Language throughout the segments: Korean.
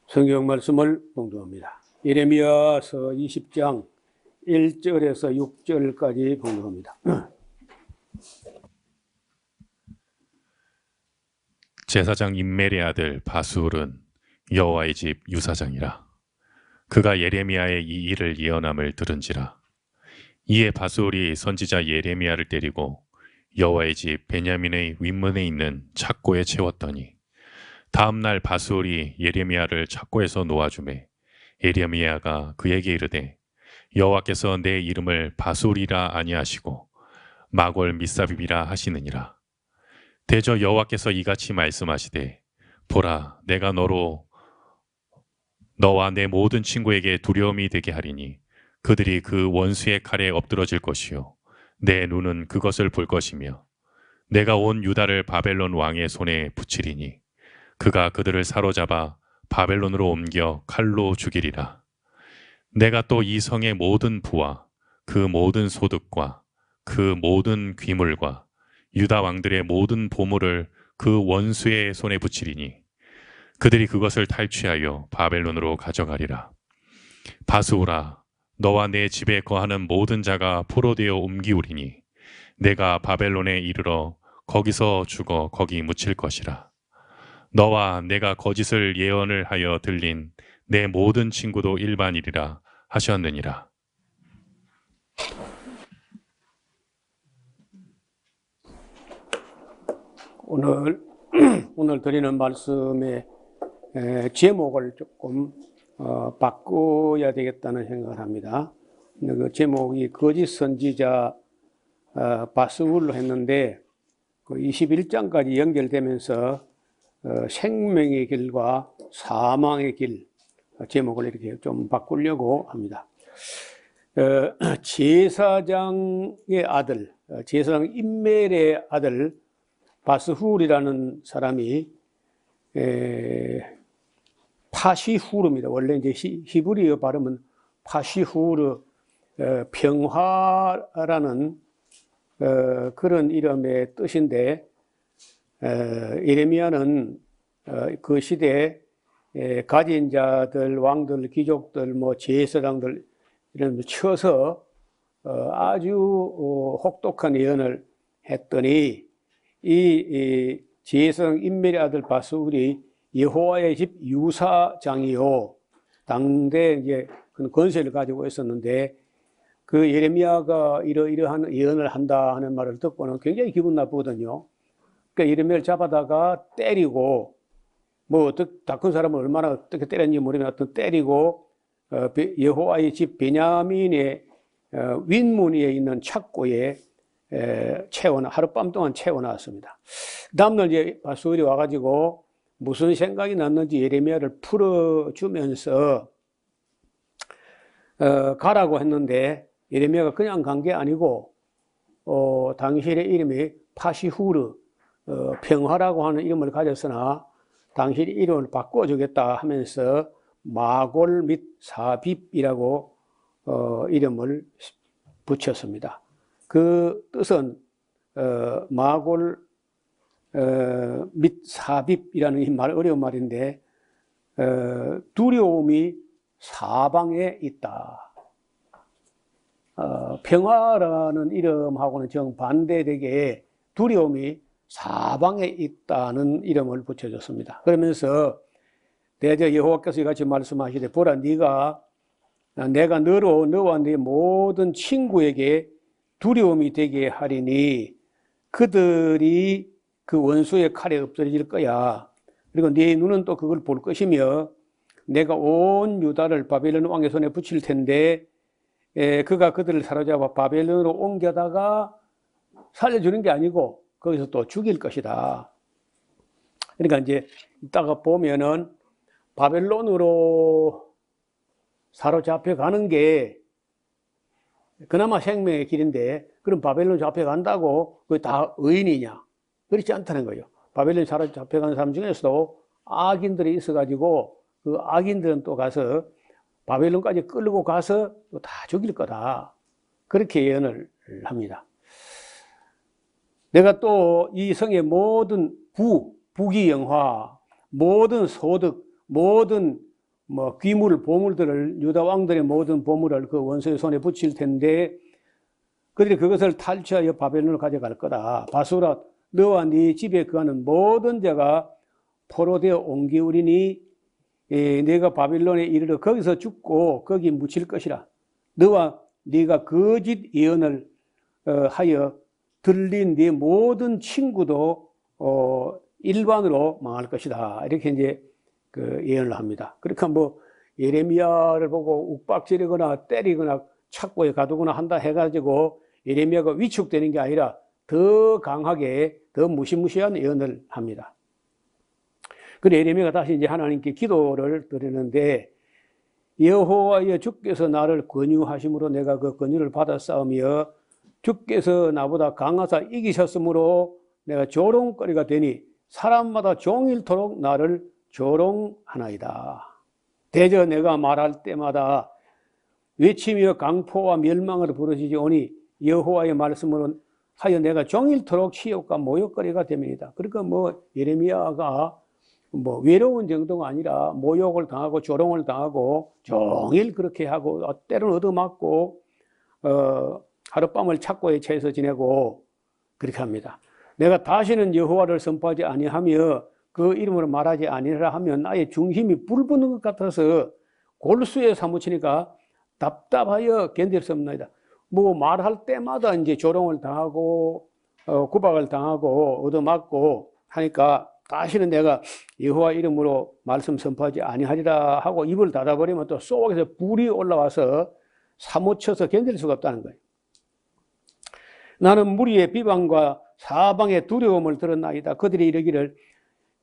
성경 말씀을 봉독합니다. 예레미야서 20장 1절에서 6절까지 봉독합니다. 제사장 임멜의 아들 바수울은 여호와의 집 유사장이라. 그가 예레미야의 이 일을 예언함을 들은지라. 이에 바수울이 선지자 예레미야를 때리고 여호와의 집 베냐민의 윗문에 있는 착고에 채웠더니 다음 날 바수울이 예레미야를 착고에서 놓아주매 예레미야가 그에게 이르되 여호와께서 내 이름을 바수울이라 아니하시고 마골 밋사빕이라 하시느니라. 대저 여호와께서 이같이 말씀하시되 보라, 내가 너와 내 모든 친구에게 두려움이 되게 하리니 그들이 그 원수의 칼에 엎드러질 것이요 내 눈은 그것을 볼 것이며 내가 온 유다를 바벨론 왕의 손에 붙이리니 그가 그들을 사로잡아 바벨론으로 옮겨 칼로 죽이리라. 내가 또 이 성의 모든 부와 그 모든 소득과 그 모든 귀물과 유다 왕들의 모든 보물을 그 원수의 손에 붙이리니 그들이 그것을 탈취하여 바벨론으로 가져가리라. 바수울아, 너와 내 집에 거하는 모든 자가 포로되어 옮기우리니 내가 바벨론에 이르러 거기서 죽어 거기 묻힐 것이라. 너와 내가 거짓을 예언을 하여 들린 내 모든 친구도 일반이리라 하셨느니라. 오늘 드리는 말씀의 제목을 조금 바꿔야 되겠다는 생각을 합니다. 그 제목이 거짓 선지자 바수울로 했는데 그 21장까지 연결되면서 생명의 길과 사망의 길 제목을 이렇게 좀 바꾸려고 합니다. 제사장의 아들, 제사장 임멜의 아들 바스훌이라는 사람이 파시후르입니다. 원래 이제 히브리어 발음은 파시후르, 평화라는 그런 이름의 뜻인데 예레미야는 그 시대에 가진 자들, 왕들, 귀족들, 제사장들 이런 쳐서 아주 혹독한 예언을 했더니 이 제사장 임멜의 아들 바수울이 여호와의 집 유사장이요, 당대 이제 권세를 가지고 있었는데 그 예레미야가 이러한 예언을 한다 하는 말을 듣고는 굉장히 기분 나쁘거든요. 그러니까 예레미야를 잡아다가 때리고, 다 큰 사람은 얼마나 어떻게 때렸는지 모르면 하여튼 때리고 여호와의 집 베냐민의 윗문 위에 있는 착고에 하룻밤 동안 채워놨습니다. 다음날 이제 바수울이 와가지고 무슨 생각이 났는지 예레미야를 풀어주면서 가라고 했는데 예레미야가 그냥 간 게 아니고 당시의 이름이 파시후르, 평화라고 하는 이름을 가졌으나 당신이 이름을 바꿔주겠다 하면서 마골 및 사빕이라고 이름을 붙였습니다. 그 뜻은 마골 및 사빕이라는 이 말, 어려운 말인데 두려움이 사방에 있다. 평화라는 이름하고는 정반대되게 두려움이 사방에 있다는 이름을 붙여줬습니다. 그러면서 대저 여호와께서 이같이 말씀하시되 보라, 내가 너와 네 모든 친구에게 두려움이 되게 하리니 그들이 그 원수의 칼에 엎드러질 거야. 그리고 네 눈은 또 그걸 볼 것이며 내가 온 유다를 바벨론 왕의 손에 붙일 텐데 그가 그들을 사로잡아 바벨론으로 옮겨다가 살려주는 게 아니고 거기서 또 죽일 것이다. 그러니까 이제 이따가 보면은 바벨론으로 사로잡혀 가는 게 그나마 생명의 길인데, 그럼 바벨론 잡혀간다고 그게 다 의인이냐? 그렇지 않다는 거예요. 바벨론 사로잡혀간 사람 중에서도 악인들이 있어가지고 그 악인들은 또 가서 바벨론까지 끌고 가서 또 다 죽일 거다. 그렇게 예언을 합니다. 내가 또 이 성의 모든 부귀영화, 모든 소득, 모든 뭐 귀물, 보물들을 유다 왕들의 모든 보물을 그 원수의 손에 붙일 텐데 그들이 그것을 탈취하여 바벨론으로 가져갈 거다. 바수라, 너와 네 집에 거하는 모든 자가 포로되어 옮기우리니 네가 바벨론에 이르러 거기서 죽고 거기 묻힐 것이라. 너와 네가 거짓 예언을 하여 들린 네 모든 친구도 일반으로 망할 것이다. 이렇게 이제 그 예언을 합니다. 그러니까 뭐 예레미야를 보고 욱박지르거나 때리거나 착고에 가두거나 한다 해가지고 예레미야가 위축되는 게 아니라 더 강하게 더 무시무시한 예언을 합니다. 그래 예레미야가 다시 이제 하나님께 기도를 드리는데 여호와여 주께서 나를 권유하심으로 내가 그 권유를 받아 싸우며 주께서 나보다 강하사 이기셨으므로 내가 조롱거리가 되니 사람마다 종일토록 나를 조롱하나이다. 대저 내가 말할 때마다 외치며 강포와 멸망을 부르짖으니 오니 여호와의 말씀으로 하여 내가 종일토록 치욕과 모욕거리가 됨이니이다. 그러니까 뭐 예레미야가 뭐 외로운 정도가 아니라 모욕을 당하고 조롱을 당하고 종일 그렇게 하고 때로는 얻어맞고 하룻밤을 착고에 처해서 지내고 그렇게 합니다. 내가 다시는 여호와를 선포하지 아니하며 그 이름으로 말하지 아니하라 하면 나의 중심이 불붙는 것 같아서 골수에 사무치니까 답답하여 견딜 수 없나이다. 뭐 말할 때마다 이제 조롱을 당하고 구박을 당하고 얻어맞고 하니까 다시는 내가 여호와 이름으로 말씀 선포하지 아니하리라 하고 입을 닫아버리면 또 속에서 불이 올라와서 사무쳐서 견딜 수가 없다는 거예요. 나는 무리의 비방과 사방의 두려움을 들었나이다. 그들이 이르기를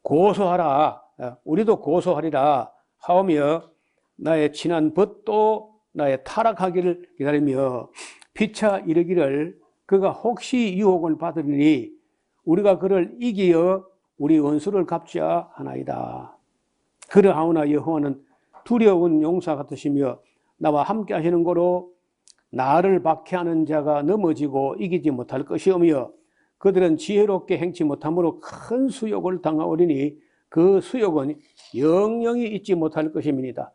고소하라, 우리도 고소하리라 하오며 나의 친한 벗도 나의 타락하기를 기다리며 피차 이르기를 그가 혹시 유혹을 받으리니 우리가 그를 이기어 우리 원수를 갚자 하나이다. 그러하오나 여호와는 두려운 용사 같으시며 나와 함께 하시는 거로 나를 박해하는 자가 넘어지고 이기지 못할 것이오며 그들은 지혜롭게 행치 못함으로 큰 수욕을 당하오리니 그 수욕은 영영이 잊지 못할 것임이니이다.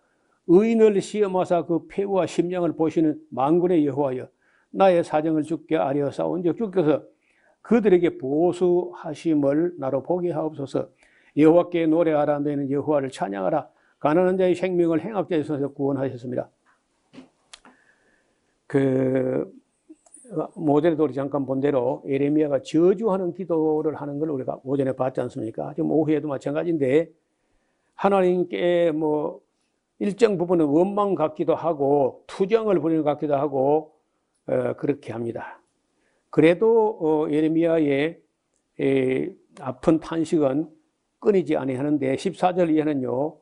의인을 시험하사 그 폐우와 심령을 보시는 만군의 여호와여 나의 사정을 주께 아뢰어사온즉 주께서 그들에게 보수하심을 나로 보게 하옵소서. 여호와께 노래하라. 너희는 여호와를 찬양하라. 가난한 자의 생명을 행악자의 손에서 구원하셨습니다. 모델도 우리 잠깐 본 대로 예레미야가 저주하는 기도를 하는 걸 우리가 오전에 봤지 않습니까? 지금 오후에도 마찬가지인데 하나님께 뭐 일정 부분은 원망 같기도 하고 투정을 부리는 것 같기도 하고 그렇게 합니다. 그래도 예레미야의 아픈 탄식은 끊이지 아니하는데 14절 이하는요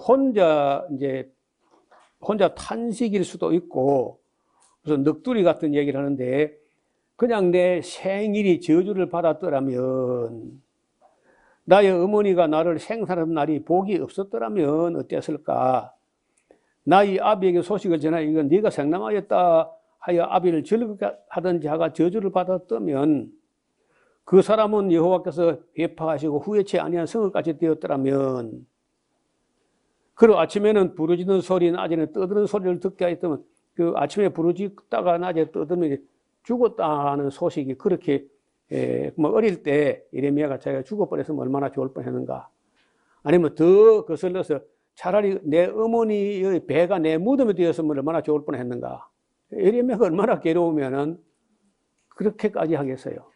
혼자 탄식일 수도 있고 무슨 넋두리 같은 얘기를 하는데 그냥 내 생일이 저주를 받았더라면 나의 어머니가 나를 생산한 날이 복이 없었더라면 어땠을까? 나의 아비에게 소식을 전하여 이건 네가 생남하였다 하여 아비를 즐겁하던 자가 저주를 받았다면 그 사람은 여호와께서 회파하시고 후회치 아니한 성읍같이 되었더라면 그리고 아침에는 부르짖는 소리 낮에는 떠드는 소리를 듣게 하였다면 그 아침에 부르짖다가 낮에 떠들면 죽었다는 소식이 그렇게 뭐 어릴 때 예레미야가 자기가 죽어버렸으면 얼마나 좋을 뻔했는가. 아니면 더 거슬러서 차라리 내 어머니의 배가 내 무덤이 되었으면 얼마나 좋을 뻔했는가. 예레미야가 얼마나 괴로우면은 그렇게까지 하겠어요.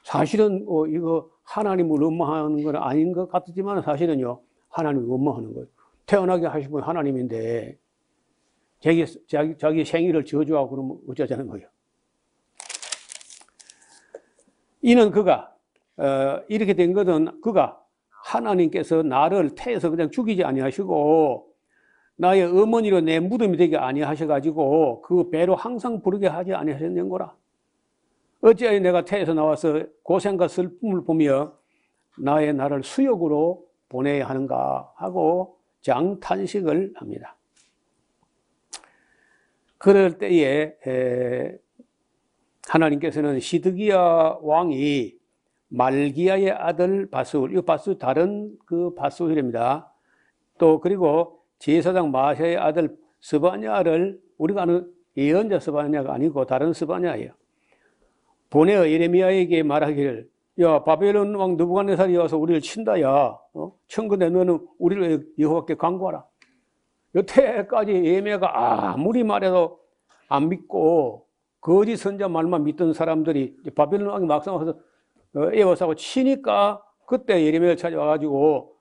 사실은 이거 하나님을 원망하는 건 아닌 것 같지만 사실은요 하나님을 원망하는 거예요. 태어나게 하신 분 하나님인데 자기 생일을 저주하고 그러면 어쩌자는 거예요. 이는 그가 이렇게 된 것은 그가 하나님께서 나를 태에서 그냥 죽이지 아니하시고 나의 어머니로 내 무덤이 되게 아니하셔가지고 그 배로 항상 부르게 하지 아니하셨는 거라. 어찌하여 내가 태에서 나와서 고생과 슬픔을 보며 나의 나를 수욕으로 보내야 하는가 하고 장탄식을 합니다. 그럴 때에 하나님께서는 시드기야 왕이 말기야의 아들 바수훌, 이 바수훌 다른 그 바수훌입니다. 또 그리고 제사장 마세의 아들 스바냐를 우리가 아는 예언자 스바냐가 아니고 다른 스바냐예요. 보내어 예레미야에게 말하기를 야 바벨론 왕 느부갓네살이 와서 우리를 친다 야 청근대 너는 우리를 여호와께 간구하라. 여태까지 예레미야가 아무리 말해도 안 믿고 거짓 선자 말만 믿던 사람들이 바벨론 왕이 막상 와서 에워싸고 치니까 그때 예레미야를 찾아와가지고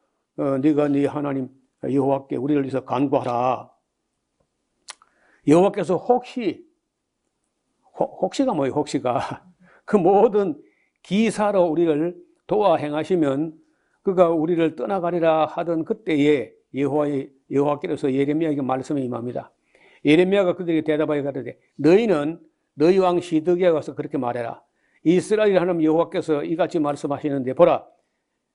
네가 네 하나님 여호와께 우리를 위해서 간구하라. 여호와께서 혹시가 뭐예요? 혹시가 그 모든 기사로 우리를 도와 행하시면 그가 우리를 떠나가리라 하던 그때에 여호와께서 예레미야에게 말씀이 임합니다. 예레미야가 그들에게 대답하여 가로되 너희는 너희 왕 시드기야에 가서 그렇게 말해라. 이스라엘 하나님 여호와께서 이같이 말씀하시는데 보라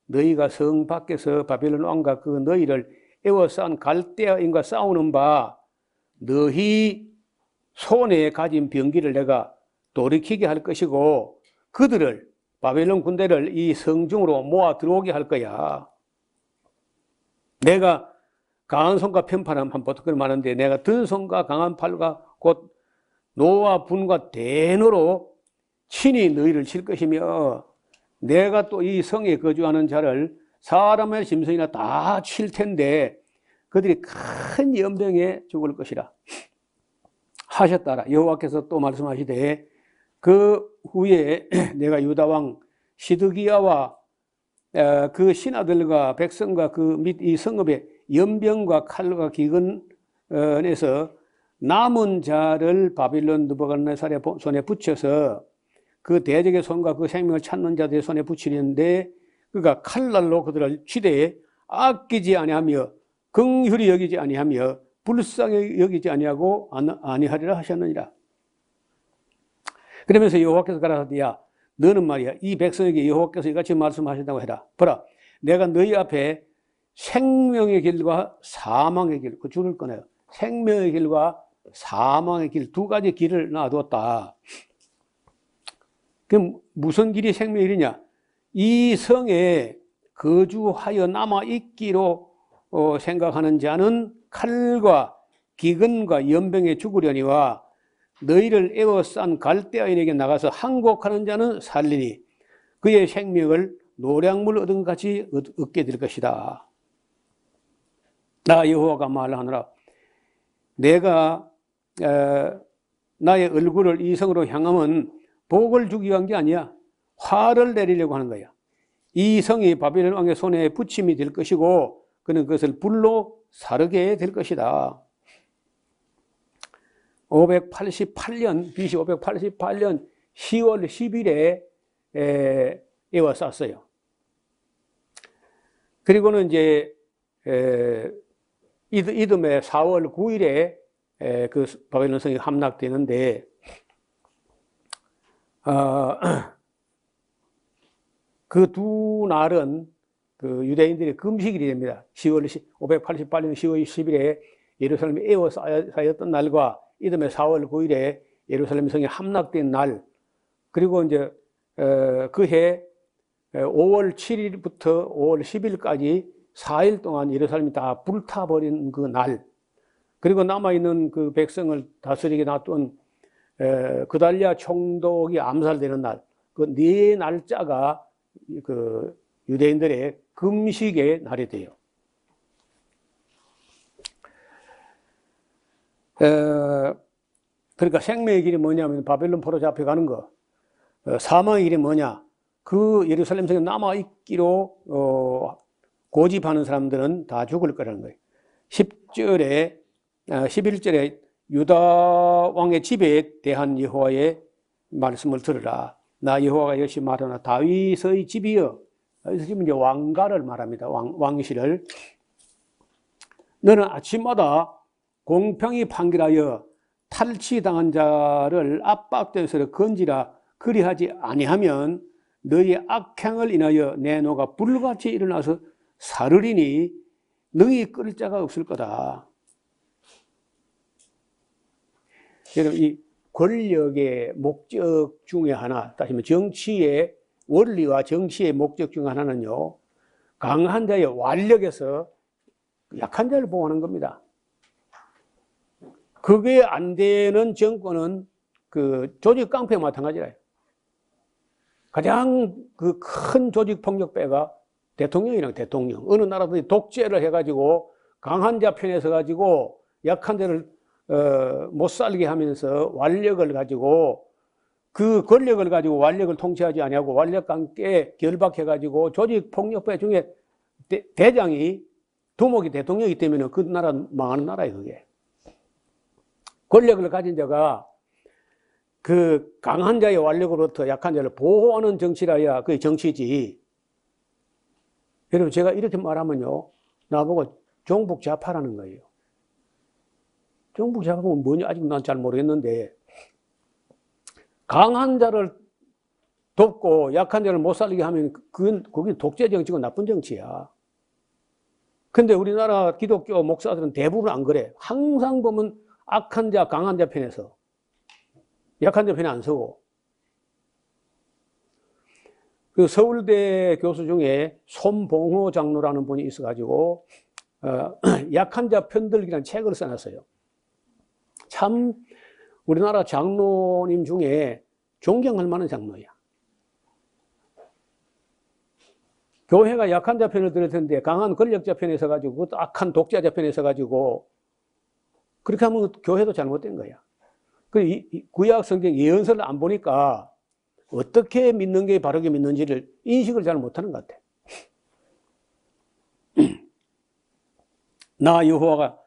너희가 성 밖에서 바벨론 왕과 그 너희를 에워싼 갈대아인과 싸우는 바 너희 손에 가진 병기를 내가 돌이키게 할 것이고 그들을 바벨론 군대를 이 성중으로 모아 들어오게 할 거야. 내가 강한 손과 편팔함 한번 그걸 말하는데 내가 든 손과 강한 팔과 곧 노와 분과 대노로 친히 너희를 칠 것이며 내가 또 이 성에 거주하는 자를 사람의 짐승이나 다 칠 텐데 그들이 큰 연병에 죽을 것이라 하셨다라. 여호와께서 또 말씀하시되 그 후에 내가 유다 왕 시드기야와 그 신하들과 백성과 그 및 이 성읍의 연병과 칼과 기근에서 남은 자를 바빌론 느부갓네살의 손에 붙여서 그 대적의 손과 그 생명을 찾는 자들의 손에 붙이는데 그가 칼날로 그들을 치되 아끼지 아니하며 긍휼히 여기지 아니하며 불쌍히 여기지 아니하고 아니하리라 하셨느니라. 그러면서 여호와께서 가라사대 야 너는 말이야 이 백성에게 여호와께서 이같이 말씀하신다고 해라. 보라 내가 너희 앞에 생명의 길과 사망의 길 그 줄을 꺼내요. 생명의 길과 사망의 길 두 가지 길을 놔두었다. 그럼 무슨 길이 생명의 길이냐? 이 성에 거주하여 남아있기로 생각하는 자는 칼과 기근과 연병에 죽으려니와 너희를 에워싼 갈대아인에게 나가서 항복하는 자는 살리니 그의 생명을 노량물 얻은 것 같이 얻게 될 것이다. 나 여호와가 말하노라 내가 나의 얼굴을 이 성으로 향하면 복을 주기 위한 게 아니야. 화를 내리려고 하는 거야. 이 성이 바벨론 왕의 손에 붙임이 될 것이고 그는 그것을 불로 사르게 될 것이다. 588년 BC 588년 10월 10일에 에워쌌어요. 그리고는 이제 이듬해 4월 9일에 그 바벨론 성이 함락되는데 그 두 날은 그 유대인들의 금식일이 됩니다. 588년 10월 10일에 예루살렘이 에워싸였던 날과 이듬해 4월 9일에 예루살렘 성이 함락된 날 그리고 이제 그해 5월 7일부터 5월 10일까지 4일 동안 예루살렘이 다 불타버린 그 날 그리고 남아있는 그 백성을 다스리게 놔둔 그달랴 총독이 암살되는 날 그 네 날짜가 그 유대인들의 금식의 날이 돼요. 그러니까 생명의 길이 뭐냐면 바벨론 포로 잡혀가는 거 사망의 길이 뭐냐 그 예루살렘 성에 남아있기로 고집하는 사람들은 다 죽을 거라는 거예요. 11절에 유다 왕의 집에 대한 여호와의 말씀을 들으라. 나 여호와가 여시 말하나 다윗의 집이여. 지금 이제 왕가를 말합니다. 왕실을. 너는 아침마다 공평히 판결하여 탈취당한 자를 압박돼서 건지라. 그리하지 아니하면 너희 악행을 인하여 내 노가 불같이 일어나서 사르리니 능히 끌 자가 없을 거다. 여러분 이 권력의 목적 중에 하나, 따지면 정치의 원리와 정치의 목적 중 하나는요, 강한 자의 완력에서 약한 자를 보호하는 겁니다. 그게 안 되는 정권은 그 조직 깡패와 마찬가지라요. 가장 그 큰 조직 폭력배가 대통령이랑 대통령. 어느 나라들이 독재를 해가지고 강한 자 편에 서가지고 약한 자를 못 살게 하면서 완력을 가지고 그 권력을 가지고 완력을 통치하지 아니하고 완력과 함께 결박해가지고 조직 폭력배 중에 대장이 두목이 대통령이기 때문에 그 나라 망하는 나라예요, 그게. 권력을 가진 자가 그 강한 자의 완력으로부터 약한 자를 보호하는 정치라야 그게 정치지. 여러분, 제가 이렇게 말하면요, 나보고 종북 좌파라는 거예요. 종북 좌파가 뭐냐? 아직 난 잘 모르겠는데, 강한 자를 돕고 약한 자를 못 살리게 하면 그게 독재 정치고 나쁜 정치야. 근데 우리나라 기독교 목사들은 대부분 안 그래. 항상 보면 악한 자, 강한 자 편에서. 약한 자 편에 안 서고. 그 서울대 교수 중에 손봉호 장로라는 분이 있어가지고, 약한 자 편들기라는 책을 써놨어요. 참, 우리나라 장로님 중에 존경할 만한 장로야. 교회가 약한 자 편을 들을 텐데, 강한 권력자 편에 서가지고, 그것도 악한 독자자 편에 서가지고, 그렇게 하면 교회도 잘못된 거야. 구약 성경 예언서를 안 보니까 어떻게 믿는 게 바르게 믿는지를 인식을 잘 못하는 것 같아. 나 여호와가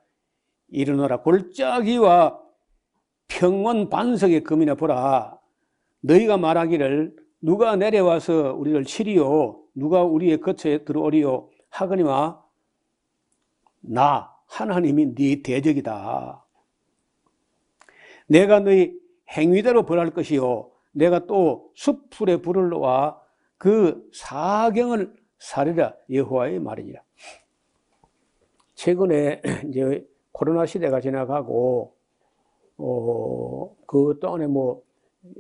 이르노라. 골짜기와 평원 반석의 금이나 보라. 너희가 말하기를 누가 내려와서 우리를 치리요, 누가 우리의 거처에 들어오리요 하거니와 나 하나님이 네 대적이다. 내가 너희 행위대로 벌할 것이요, 내가 또 숲풀에 불을 놓아 그 사경을 사리라. 여호와의 말이니라. 최근에 이제 코로나 시대가 지나가고 그 동안에 뭐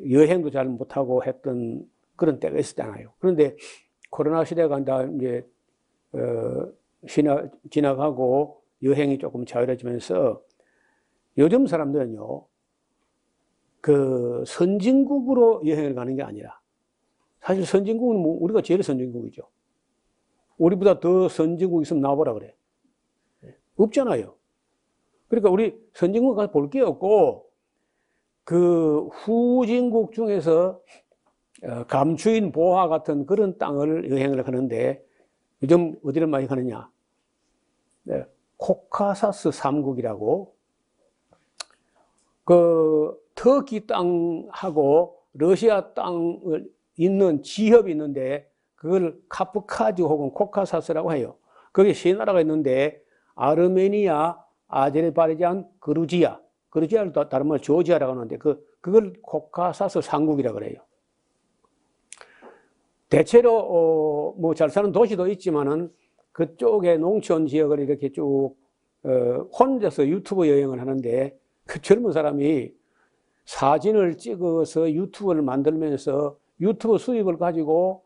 여행도 잘 못하고 했던 그런 때가 있었잖아요. 그런데 코로나 시대가 이제 지나가고 여행이 조금 자유로워지면서 요즘 사람들은요, 그 선진국으로 여행을 가는 게 아니라, 사실 선진국은 뭐 우리가 제일 선진국이죠. 우리보다 더 선진국 있으면 나와보라 그래. 없잖아요. 그러니까 우리 선진국 가서 볼 게 없고, 그 후진국 중에서 감추인 보화 같은 그런 땅을 여행을 하는데, 요즘 어디를 많이 가느냐? 네, 코카사스 3국이라고, 그 터키 땅하고 러시아 땅을 있는 지협이 있는데, 그걸 카프카즈 혹은 코카사스라고 해요. 거기 세 나라가 있는데, 아르메니아, 아제르바이잔, 그루지아를 다른 말 조지아라고 하는데, 그걸 코카사스 3국이라고 그래요. 대체로 뭐 잘 사는 도시도 있지만은 그쪽에 농촌 지역을 이렇게 쭉 혼자서 유튜브 여행을 하는데, 그 젊은 사람이 사진을 찍어서 유튜브를 만들면서 유튜브 수입을 가지고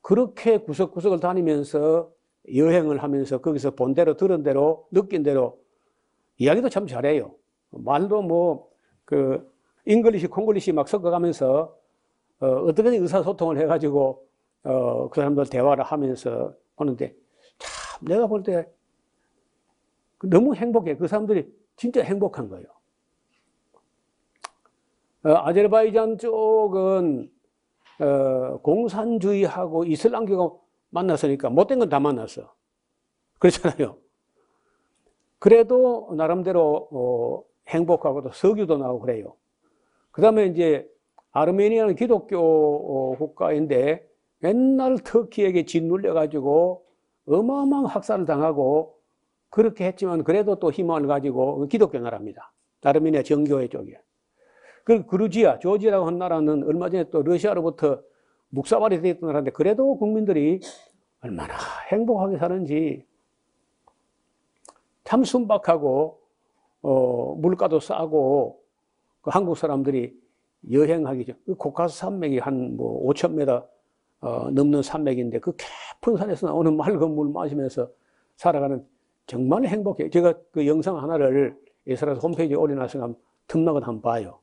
그렇게 구석구석을 다니면서 여행을 하면서 거기서 본 대로 들은 대로 느낀 대로 이야기도 참 잘해요. 말도 뭐 그 잉글리시 콩글리시 막 섞어가면서 어떻게든 의사소통을 해가지고 그 사람들 대화를 하면서 하는데, 참 내가 볼 때 너무 행복해. 그 사람들이 진짜 행복한 거예요. 아제르바이잔 쪽은 공산주의하고 이슬람교가 만났으니까 못된 건 다 만났어. 그렇잖아요. 그래도 나름대로 행복하고도 석유도 나오고 그래요. 그 다음에 이제 아르메니아는 기독교 국가인데 맨날 터키에게 짓눌려가지고 어마어마한 학살을 당하고 그렇게 했지만 그래도 또 희망을 가지고 기독교 나라입니다. 아르메니아 정교회 쪽에. 그 그루지아, 조지아라고 한 나라는 얼마 전에 또 러시아로부터 묵사발이 되어 있던 나라인데, 그래도 국민들이 얼마나 행복하게 사는지, 참 순박하고 물가도 싸고, 그 한국 사람들이 여행하기 전, 그 코카스 산맥이 한 뭐 5,000m 넘는 산맥인데, 그 깊은 산에서 나오는 맑은 물 마시면서 살아가는 정말 행복해요. 제가 그 영상 하나를 에스라스 홈페이지에 올려놨으니까 틈나고 한번 봐요.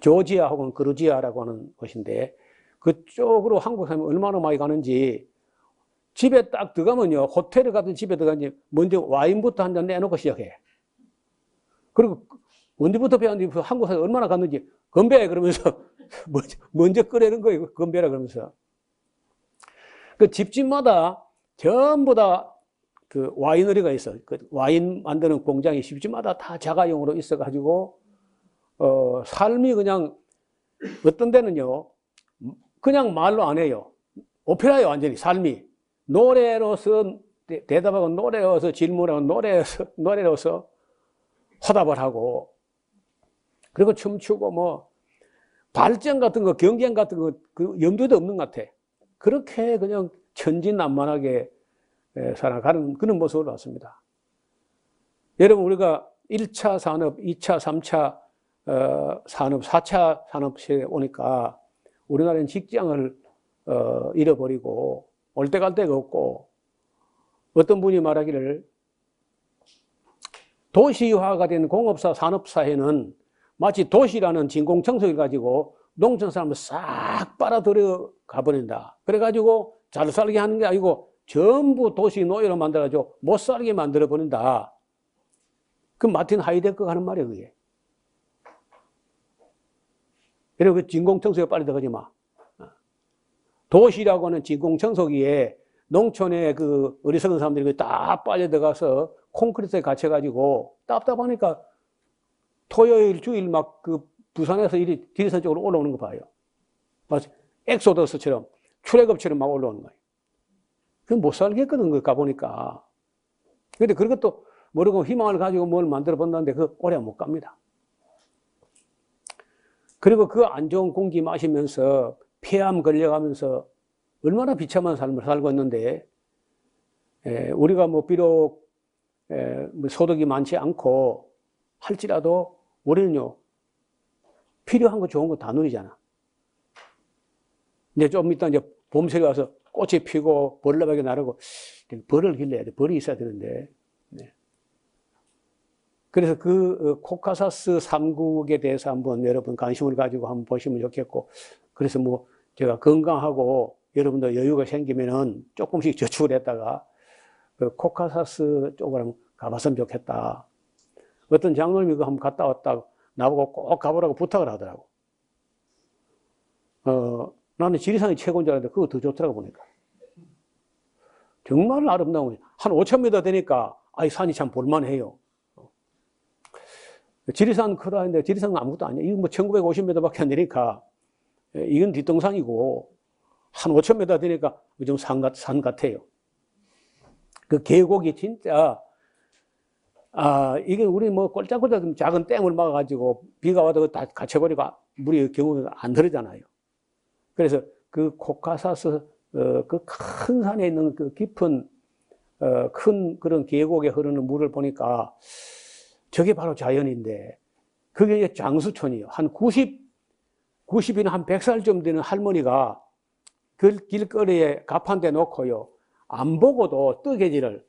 조지아 혹은 그루지아라고 하는 곳인데 그쪽으로 한국 사람이 얼마나 많이 가는지 집에 딱 들어가면요. 호텔에 가든 집에 들어가니 먼저 와인부터 한 잔 내놓고 시작해. 그리고 언제부터 배웠는지 한국 사람이 얼마나 갔는지 건배 그러면서 먼저 끓이는 거예요. 건배라 그러면서. 그 집집마다 전부 다 그 와이너리가 있어. 그 와인 만드는 공장이 집집마다 다 자가용으로 있어가지고 삶이 그냥 어떤 데는요. 그냥 말로 안 해요. 오페라예요, 완전히 삶이. 노래로서 대답하고 노래로서 질문하고 노래로서 화답을 하고 그리고 춤추고 뭐 발전 같은 거 경쟁 같은 거 그 염두도 없는 것 같아. 그렇게 그냥 천진난만하게 살아가는 그런 모습을 봤습니다. 여러분 우리가 1차 산업, 2차, 3차 산업, 4차 산업 시대에 오니까 우리나라는 직장을 잃어버리고 올 데 갈 데가 없고 어떤 분이 말하기를 도시화가 된 공업사, 산업사회는 마치 도시라는 진공청소기를 가지고 농촌 사람을 싹 빨아들여 가버린다. 그래가지고 잘 살게 하는 게 아니고 전부 도시 노예로 만들어가지고 못 살게 만들어버린다. 그 마틴 하이데거가 하는 말이에요, 그게. 그리고 그 진공청소기에 빨리 들어가지 마. 도시라고 하는 진공청소기에 농촌에 그 어리석은 사람들이 다 빨려 들어가서 콘크리트에 갇혀가지고 답답하니까 토요일, 주일 막 그 부산에서 이리 지리산 쪽으로 올라오는 거 봐요. 마치 엑소더스처럼 출애굽처럼 막 올라오는 거예요. 그건 못 살겠거든, 그 가보니까. 근데 그런 것도 모르고 희망을 가지고 뭘 만들어 본다는데 그 오래 못 갑니다. 그리고 그 안 좋은 공기 마시면서 폐암 걸려가면서 얼마나 비참한 삶을 살고 있는데, 우리가 뭐 비록 소득이 많지 않고 할지라도 우리는요, 필요한 거 좋은 거 다 누리잖아. 이제 좀 이따 이제 봄철이 와서 꽃이 피고 벌레박이 나르고 벌을 길러야 돼. 벌이 있어야 되는데. 네. 그래서 그 코카사스 3국에 대해서 한번 여러분 관심을 가지고 한번 보시면 좋겠고, 그래서 뭐 제가 건강하고 여러분도 여유가 생기면은 조금씩 저축을 했다가 그 코카사스 쪽으로 한번 가봤으면 좋겠다. 어떤 장로님이 그거 한번 갔다 왔다 나보고 꼭 가보라고 부탁을 하더라고. 나는 지리산이 최고인 줄 알았는데 그거 더 좋더라고 보니까. 정말 아름다운, 한 5,000m 되니까 이 산이 참 볼만해요. 지리산 크다 했는데 지리산은 아무것도 아니야. 이건 뭐 1950m밖에 안 되니까 이건 뒷동산이고 한 5,000m 되니까 좀 산 같아요. 그 계곡이 진짜 이게 우리 뭐 꼴짝꼴짝 작은 댐을 막아가지고 비가 와도 다 갇혀버리고 물이 경우가 안 들어잖아요. 그래서 그 코카사스 그 큰 산에 있는 그 깊은 큰 그런 계곡에 흐르는 물을 보니까 저게 바로 자연인데 그게 이제 장수촌이에요. 한 90이나 한 100살쯤 되는 할머니가 그 길거리에 가판대 놓고요. 안 보고도 뜨개질을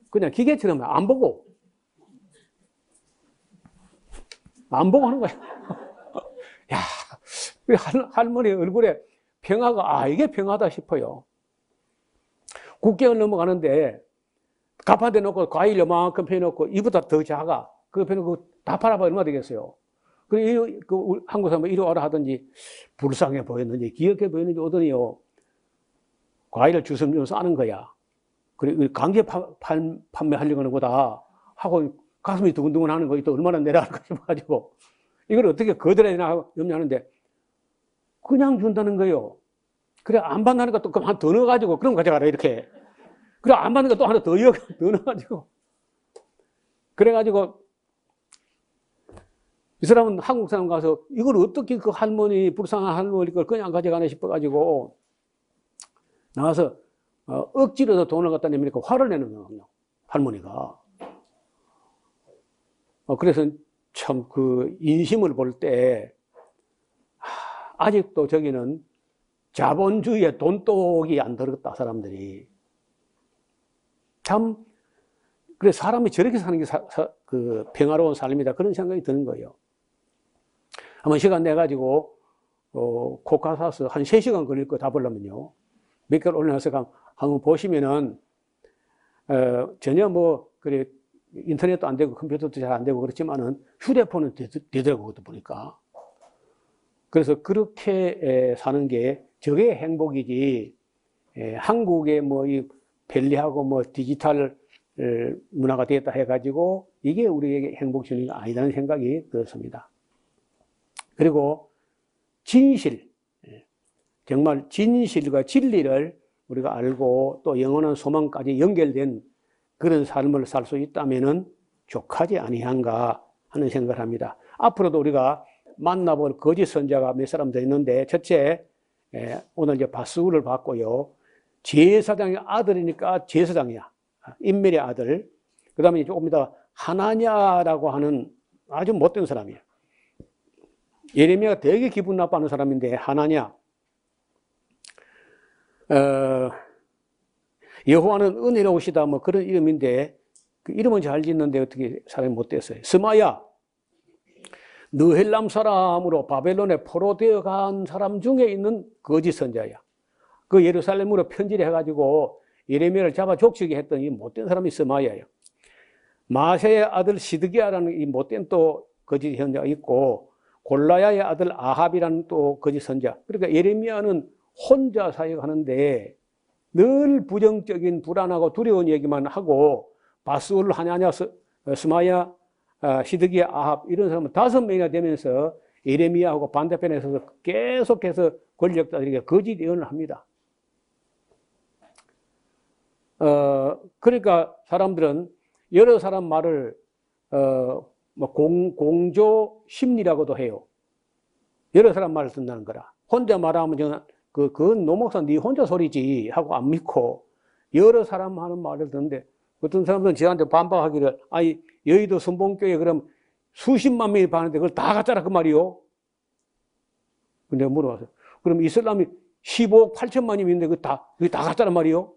그냥 기계처럼 안 보고 하는 거예요. 야, 할머니 얼굴에 평화가, 이게 평화다 싶어요. 국경을 넘어가는데, 가판대 놓고 과일 요만큼 펴놓고, 이보다 더 작아. 그거 펴놓고 다 팔아봐 얼마 되겠어요. 그리고 한국 사람은 이리 와라 하든지, 불쌍해 보였는지, 귀엽게 보였는지 오더니요, 과일을 주섬주섬 싸는 거야. 그리고 강제 판매하려고 하는 거다. 하고 가슴이 두근두근 하는 거 또 얼마나 내려갈까 싶어가지고, 이걸 어떻게 거들어야 되나 염려하는데, 그냥 준다는 거예요. 그래, 안 받는다니까 또 하나 더 넣어가지고, 그럼 가져가라, 이렇게. 그래, 안 받는 거 또 하나 더 넣어가지고. 그래가지고, 이 사람은 한국 사람 가서 이걸 어떻게 그 할머니, 불쌍한 할머니 걸 그냥 가져가나 싶어가지고, 나와서, 억지로 돈을 갖다 내밀니까 화를 내는 거예요, 할머니가. 그래서 참 그 인심을 볼 때, 아직도 저기는 자본주의에 돈독이 안 들었다, 사람들이. 참, 그래 사람이 저렇게 사는 게 그 평화로운 삶이다 그런 생각이 드는 거예요. 한번 시간 내 가지고 코카사스 한 3시간 걸릴 거 다 보려면요. 몇 개월 올려놔서 한번 보시면은 전혀 뭐 그래 인터넷도 안 되고 컴퓨터도 잘 안 되고 그렇지만은 휴대폰은 되더라고 그것도 보니까. 그래서 그렇게 사는 게 저게 행복이지. 한국의 뭐 이 편리하고 뭐 디지털 문화가 되었다 해가지고 이게 우리에게 행복 주는 게 아니라는 생각이 들었습니다. 그리고 진실, 정말 진실과 진리를 우리가 알고 또 영원한 소망까지 연결된 그런 삶을 살 수 있다면은 족하지 아니한가 하는 생각을 합니다. 앞으로도 우리가 만나볼 거짓 선자가 몇 사람 더 있는데, 첫째, 오늘 이제 바스후를 봤고요. 제사장의 아들이니까 제사장이야. 인멜의 아들. 그 다음에 조금 이따 하나냐라고 하는 아주 못된 사람이에요. 예레미야가 되게 기분 나빠하는 사람인데, 하나냐. 여호와는 은혜로우시다 뭐 그런 이름인데, 그 이름은 잘 짓는데 어떻게 사람이 못됐어요. 스마야, 느헬람 사람으로 바벨론에 포로되어 간 사람 중에 있는 거짓 선자야. 그 예루살렘으로 편지를 해가지고 예레미야를 잡아 족치게 했던 이 못된 사람이 스마야예요. 마세의 아들 시드기야라는 이 못된 또 거짓 선자가 있고, 골라야의 아들 아합이라는 또 거짓 선자. 그러니까 예레미야는 혼자 사역하는데 늘 부정적인 불안하고 두려운 얘기만 하고, 바스울, 하냐냐, 스마야, 시드기야, 아합 이런 사람은 5명이나 되면서 예레미야하고 반대편에 서서 계속해서 권력자들에게 거짓 예언을 합니다. 그러니까 사람들은 여러 사람 말을 뭐 공조 심리라고도 해요. 여러 사람 말을 듣는다는 거라. 혼자 말하면 그건 노목사 네 혼자 소리지 하고 안 믿고 여러 사람 하는 말을 듣는데, 어떤 사람들은 저한테 반박하기를, 아니 여의도 선봉교회 그럼 수십만 명이 봤는데 그걸 다 가짜라 그 말이요? 근데 내가 물어봤어요. 그럼 이슬람이 15억 8천만이 있는데 그게 다 가짜란 말이요?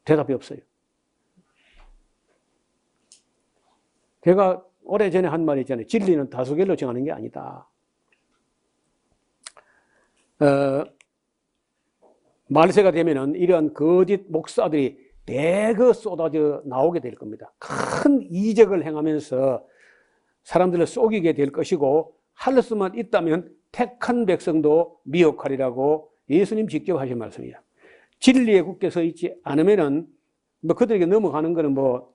대답이 없어요. 제가 오래전에 한 말이 있잖아요. 진리는 다수결로 정하는 게 아니다. 말세가 되면은 이러한 거짓 목사들이 대거 쏟아져 나오게 될 겁니다. 큰 이적을 행하면서 사람들을 속이게 될 것이고, 할 수만 있다면 택한 백성도 미혹하리라고 예수님 직접 하신 말씀이야. 진리에 굳게 서 있지 않으면은 뭐 그들에게 넘어가는 거는 뭐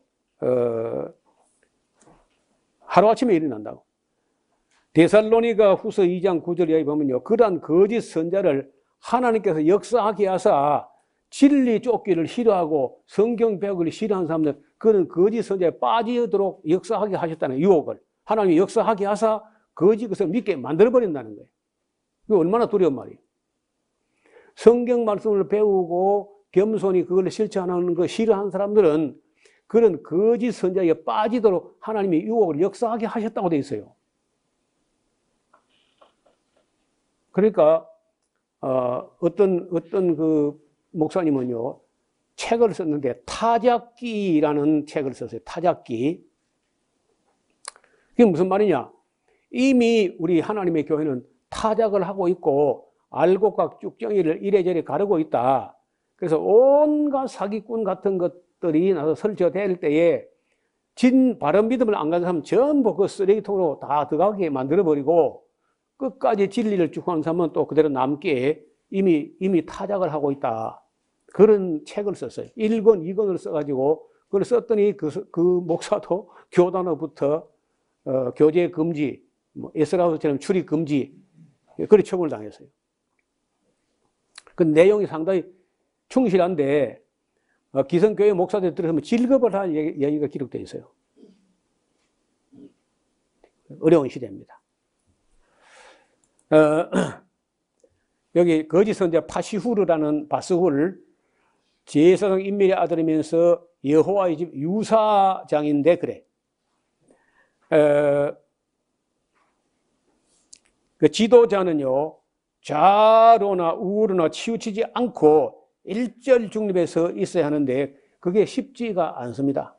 하루아침에 일어난다고. 데살로니가 후서 2장 9절 이하에 보면요, 그러한 거짓 선자를 하나님께서 역사하게 하사 진리 쫓기를 싫어하고 성경 배우기를 싫어하는 사람들, 그는 거짓 선자에 빠지도록 역사하게 하셨다는 유혹을 하나님이 역사하게 하사 거짓 것을 믿게 만들어버린다는 거예요. 이거 얼마나 두려운 말이에요. 성경 말씀을 배우고 겸손히 그걸 실천하는 거 싫어하는 사람들은 그런 거짓 선자에 빠지도록 하나님이 유혹을 역사하게 하셨다고 되어 있어요. 그러니까 어떤 그 목사님은요, 책을 썼는데 타작기라는 책을 썼어요. 타작기. 그게 무슨 말이냐? 이미 우리 하나님의 교회는 타작을 하고 있고 알곡과 쭉정이를 이래저래 가르고 있다. 그래서 온갖 사기꾼 같은 것들이 나서 설치될 때에 진 바른 믿음을 안 가진 사람은 전부 그 쓰레기통으로 다 들어가게 만들어버리고, 끝까지 진리를 추구하는 사람은 또 그대로 남게 이미 타작을 하고 있다. 그런 책을 썼어요. 1권, 2권을 써가지고 그걸 썼더니 그 목사도 교단으로부터 교제 금지, 뭐 에스라우스처럼 출입 금지, 그렇게 처분을 당했어요. 그 내용이 상당히 충실한데 기성교회 목사들 들으면 질겁을 할 얘기가 기록되어 있어요. 어려운 시대입니다. 여기 거짓 선자 파시후르라는 바스후를 제사장 인멜의 아들이면서 여호와의 집 유사장인데 그래. 그 지도자는요, 좌로나 우로나 치우치지 않고 일절 중립에 서 있어야 하는데 그게 쉽지가 않습니다.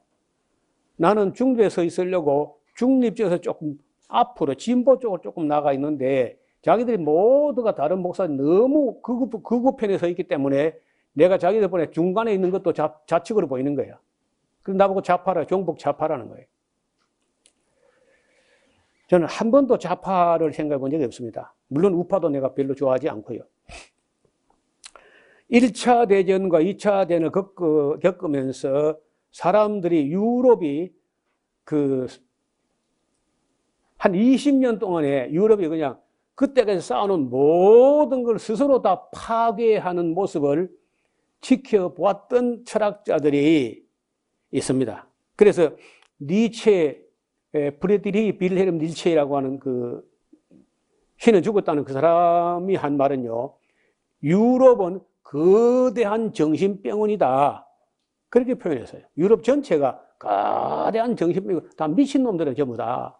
나는 중도에 서 있으려고 중립지에서 조금 앞으로 진보 쪽으로 조금 나가 있는데 자기들이 모두가 다른 목사들이 너무 극우 편에 서 있기 때문에 내가 자기들 보내 중간에 있는 것도 좌측으로 보이는 거예요. 그래서 나보고 좌파라, 종북 좌파라는 거예요. 저는 한 번도 좌파를 생각해 본 적이 없습니다. 물론 우파도 내가 별로 좋아하지 않고요. 1차 대전과 2차 대전을 겪으면서 사람들이 유럽이 한 20년 동안에 유럽이 그냥 그때까지 쌓아놓은 모든 걸 스스로 다 파괴하는 모습을 지켜보았던 철학자들이 있습니다. 그래서 프리드리히 빌헬름 닐체라고 하는 신은 죽었다는 그 사람이 한 말은요, 유럽은 거대한 정신병원이다. 그렇게 표현했어요. 유럽 전체가 거대한 정신병원, 다 미친놈들은 전부 다.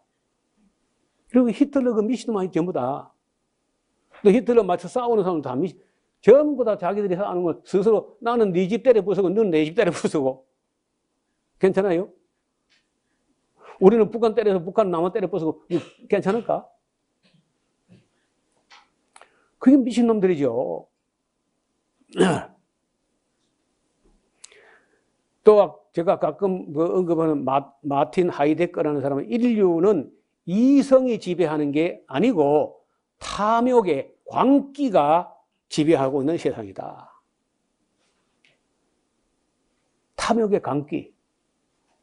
그리고 히틀러 그 미친놈이 전부 다. 또 히틀러 맞춰 싸우는 사람들 다 전부 다 자기들이 싸우는 건 스스로 나는 네 집 때려 부수고 너는 내 집 때려 부수고. 괜찮아요? 우리는 북한 때려서 북한 남한 때려 부수고 괜찮을까? 그게 미친놈들이죠. 또 제가 가끔 언급하는 마틴 하이데거라는 사람은 인류는 이성이 지배하는 게 아니고 탐욕의 광기가 지배하고 있는 세상이다. 탐욕의 광기.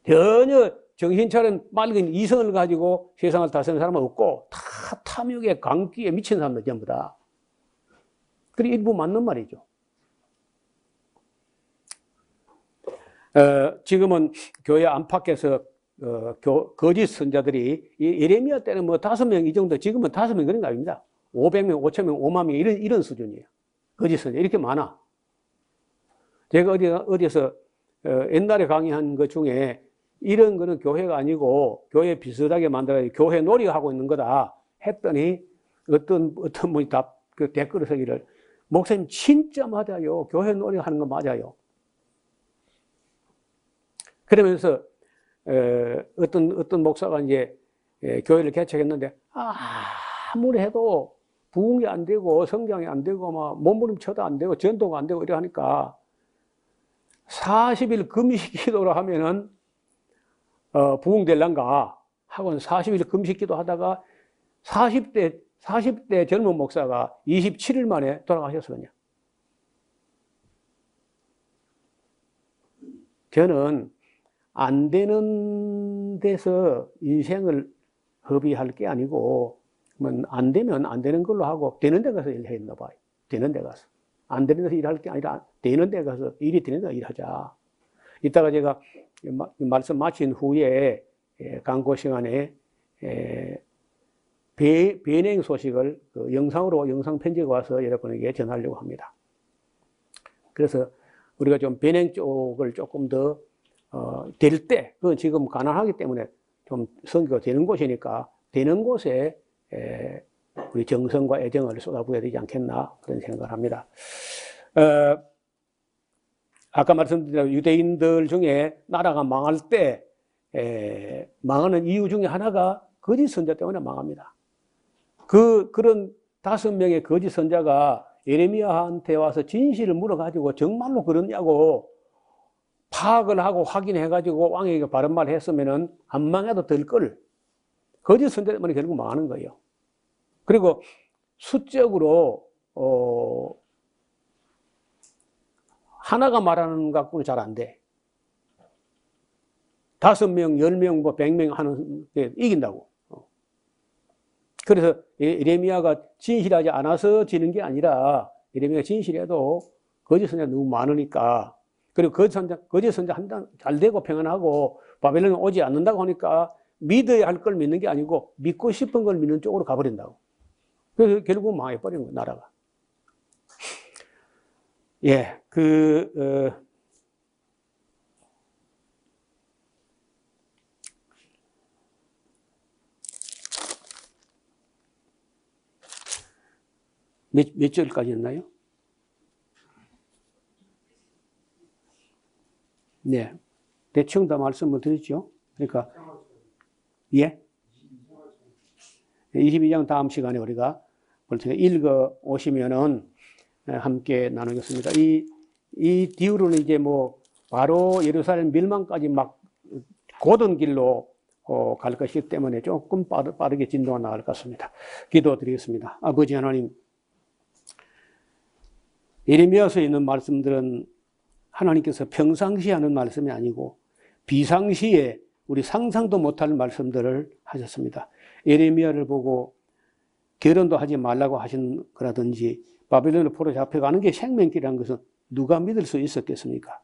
전혀 정신 차린 맑은 이성을 가지고 세상을 다스리는 사람은 없고 다 탐욕의 광기에 미친 사람들 전부 다. 그게 일부 맞는 말이죠. 지금은 교회 안팎에서 거짓 선자들이 예레미야 때는 뭐 5명 이 정도, 지금은 5명 그런 거 아닙니다. 500명, 5,000명, 5만 명 이런 수준이에요. 거짓 선자 이렇게 많아. 제가 어디서 옛날에 강의한 것 중에 이런 거는 교회가 아니고 교회 비슷하게 만들어 교회 놀이하고 있는 거다 했더니 어떤 분이 그 댓글을 쓰기를 목사님 진짜 맞아요. 교회 놀이하는 거 맞아요. 그러면서 어떤 목사가 이제 교회를 개척했는데 아무리 해도 부흥이 안 되고 성장이 안 되고 막 몸부림쳐도 안 되고 전도가 안 되고 이래 하니까 40일 금식 기도를 하면은 부흥될란가 하고는 40일 금식 기도 하다가 40대 젊은 목사가 27일 만에 돌아가셨거든요. 저는 안 되는 데서 인생을 허비할 게 아니고 안 되면 안 되는 걸로 하고 되는 데 가서 일해야 했나 봐요. 되는 데 가서. 안 되는 데서 일할 게 아니라 되는 데 가서 일이 되는 데 일하자. 이따가 제가 말씀 마친 후에 광고 시간에 비행 소식을 영상으로 영상 편지가 와서 여러분에게 전하려고 합니다. 그래서 우리가 좀 비행 쪽을 조금 더 될 때, 그건 지금 가난하기 때문에 좀 선교가 되는 곳이니까 되는 곳에 우리 정성과 애정을 쏟아부어야 되지 않겠나 그런 생각을 합니다. 아까 말씀드린 대로 유대인들 중에 나라가 망할 때 망하는 이유 중에 하나가 거짓 선자 때문에 망합니다. 그런 5명의 거짓 선자가 예레미야한테 와서 진실을 물어가지고 정말로 그러냐고 파악을 하고 확인해가지고 왕에게 바른 말 했으면은 안 망해도 될 걸. 거짓 선자 때문에 결국 망하는 거예요. 그리고 수적으로 하나가 말하는 것 갖고는 잘 안 돼. 5명, 10명, 뭐 100명 하는 게 이긴다고. 그래서 예레미야가 진실하지 않아서 지는 게 아니라 예레미야가 진실해도 거짓 선자가 너무 많으니까, 그리고 거짓 선자 잘 되고 평안하고 바벨론에 오지 않는다고 하니까 믿어야 할 걸 믿는 게 아니고 믿고 싶은 걸 믿는 쪽으로 가버린다고. 그래서 결국 망해버리는 거예요, 나라가. 예, 몇 절까지였나요? 네. 대충 다 말씀을 드렸죠. 그러니까, 예? 22장 다음 시간에 우리가 볼 테니까 읽어 오시면은 함께 나누겠습니다. 이 뒤로는 이제 뭐 바로 예루살렘 멸망까지 막 곧은 길로 갈 것이기 때문에 조금 빠르게 진도가 나갈 것 같습니다. 기도드리겠습니다. 아버지 하나님, 예레미야서에 있는 말씀들은 하나님께서 평상시에 하는 말씀이 아니고 비상시에 우리 상상도 못할 말씀들을 하셨습니다. 예레미야를 보고 결혼도 하지 말라고 하신 거라든지 바벨론의 포로 잡혀가는 게 생명길이라는 것은 누가 믿을 수 있었겠습니까?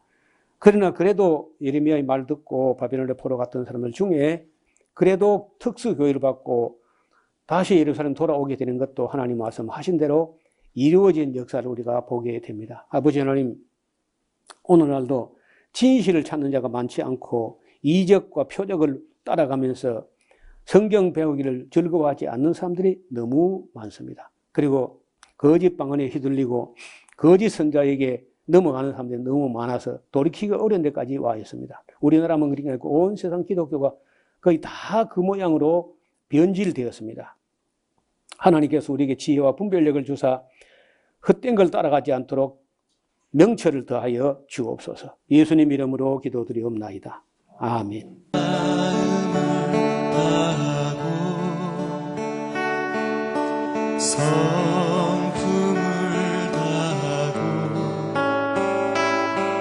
그러나 그래도 예레미야의 말 듣고 바벨론의 포로 갔던 사람들 중에 그래도 특수교회를 받고 다시 예루살렘 돌아오게 되는 것도 하나님 말씀하신 대로 이루어진 역사를 우리가 보게 됩니다. 아버지 하나님, 오늘날도 진실을 찾는 자가 많지 않고 이적과 표적을 따라가면서 성경 배우기를 즐거워하지 않는 사람들이 너무 많습니다. 그리고 거짓 방언에 휘둘리고 거짓 선자에게 넘어가는 사람들이 너무 많아서 돌이키기가 어려운 데까지 와 있습니다. 우리나라만 그런 게 아니고 온 세상 기독교가 거의 다 그 모양으로 변질되었습니다. 하나님께서 우리에게 지혜와 분별력을 주사 헛된 걸 따라가지 않도록 명철을 더하여 주옵소서. 예수님 이름으로 기도드리옵나이다. 아멘. 성품을 다하고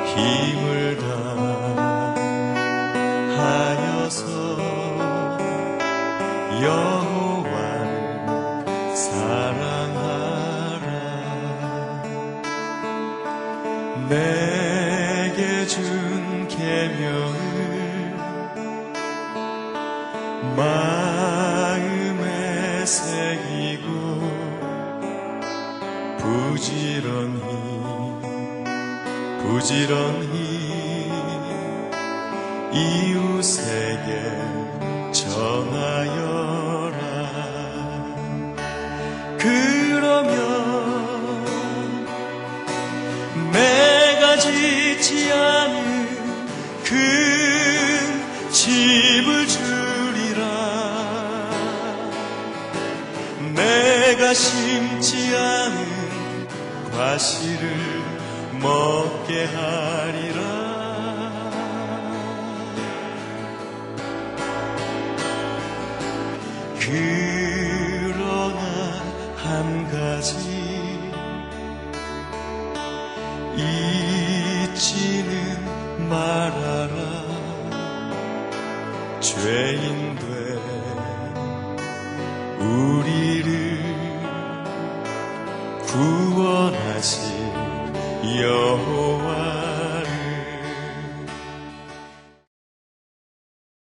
힘을 다하여서 여호와를 사랑하라. 내게 준 계명을 마음에 새기고 부지런히 이웃에게 전하여라. 그러면 내가 짓지 않은 큰 집을 주리라. 내가 심지 않은 과실을 먹게 하리라. 그러나 한 가지 잊지는 말아라. 죄인 된 우리를 구원하신 여호와